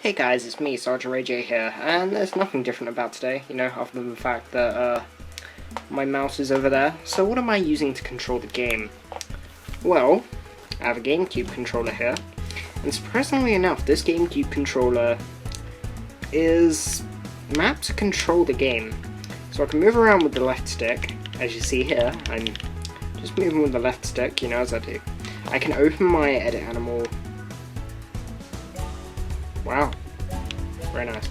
Hey guys, it's me, Sergeant Ray J here, and there's nothing different about today, other than the fact that, my mouse is over there. So what am I using to control the game? Well, I have a GameCube controller here, and surprisingly enough, this GameCube controller is mapped to control the game. So I can move around with the left stick, as you see here. I'm just moving with the left stick, as I do. I can open my edit animal. Wow, very nice.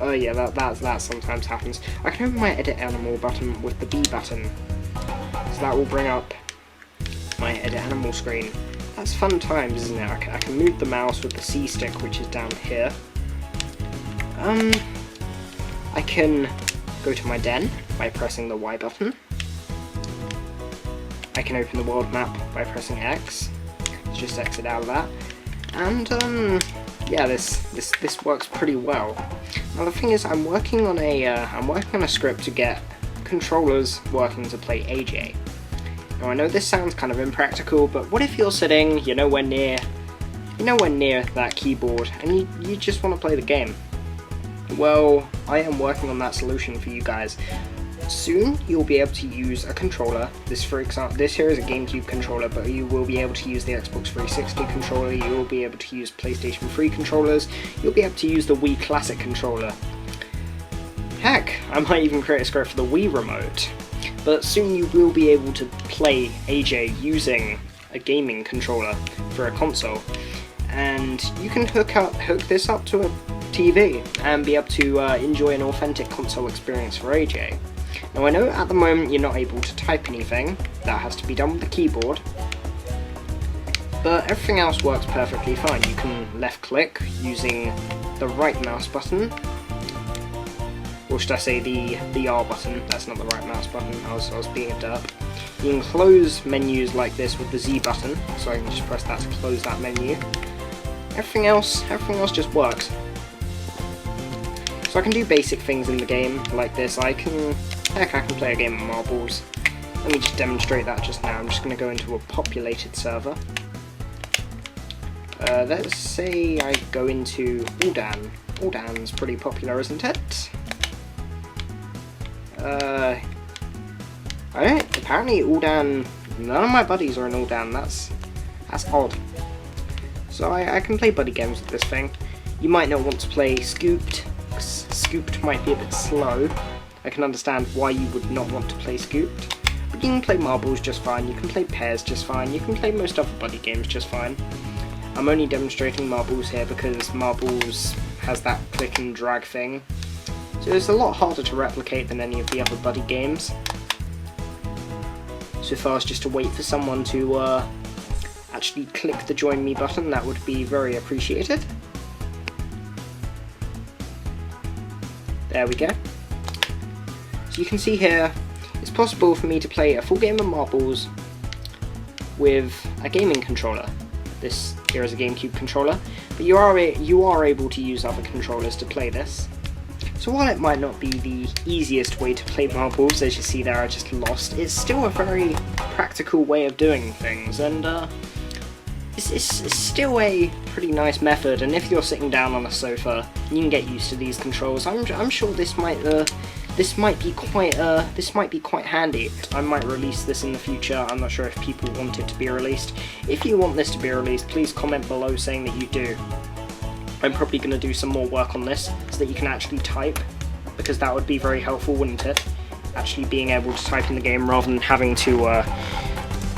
Oh yeah, that sometimes happens. I can open my edit animal button with the B button, so that will bring up my edit animal screen. That's fun times, isn't it? I can move the mouse with the C stick, which is down here. I can go to my den by pressing the Y button. I can open the world map by pressing X. Let's just exit out of that. And yeah, this works pretty well. Now the thing is, I'm working on a script to get controllers working to play AJ. Now I know this sounds kind of impractical, but what if you're sitting, you're nowhere near that keyboard, and you just want to play the game? Well, I am working on that solution for you guys. Soon you'll be able to use a controller. This here is a GameCube controller, but you will be able to use the Xbox 360 controller, you will be able to use PlayStation 3 controllers, you'll be able to use the Wii Classic controller. Heck, I might even create a script for the Wii remote. But soon you will be able to play AJ using a gaming controller for a console. And you can hook this up to a TV and be able to enjoy an authentic console experience for AJ. Now I know at the moment you're not able to type anything, that has to be done with the keyboard, but everything else works perfectly fine. You can left click using the right mouse button, or should I say the R button. That's not the right mouse button, I was being a derp. You can close menus like this with the Z button, so I can just press that to close that menu. Everything else just works. So I can do basic things in the game like this. I can play a game of marbles. Let me just demonstrate that just now. I'm just going to go into a populated server. Let's say I go into Uldan. Uldan's pretty popular, isn't it? I don't. Apparently Uldan. None of my buddies are in Uldan. That's odd. So I can play buddy games with this thing. You might not want to play Scooped. Scooped might be a bit slow. I can understand why you would not want to play Scooped, but you can play marbles just fine, you can play pairs just fine, you can play most other buddy games just fine. I'm only demonstrating marbles here because marbles has that click and drag thing, so it's a lot harder to replicate than any of the other buddy games. So if I was just to wait for someone to actually click the join me button, that would be very appreciated. There we go. So you can see here, it's possible for me to play a full game of marbles with a gaming controller. This here is a GameCube controller, but you are able to use other controllers to play this. So while it might not be the easiest way to play marbles, as you see there I just lost, it's still a very practical way of doing things, and it's still a pretty nice method. And if you're sitting down on a sofa, you can get used to these controls. I'm sure this might be quite handy. I might release this in the future. I'm not sure if people want it to be released. If you want this to be released, please comment below saying that you do. I'm probably going to do some more work on this so that you can actually type, because that would be very helpful, wouldn't it? Actually being able to type in the game rather than having to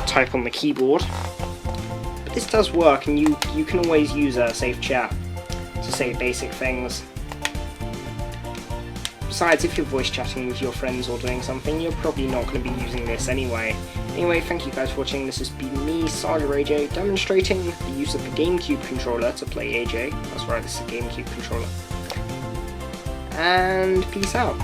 type on the keyboard. But this does work, and you can always use a safe chat to say basic things. Besides, if you're voice chatting with your friends or doing something, you're probably not going to be using this anyway. Anyway, thank you guys for watching. This has been me, Sergeant Ray J, demonstrating the use of the GameCube controller to play AJ. That's right, this is a GameCube controller. And peace out.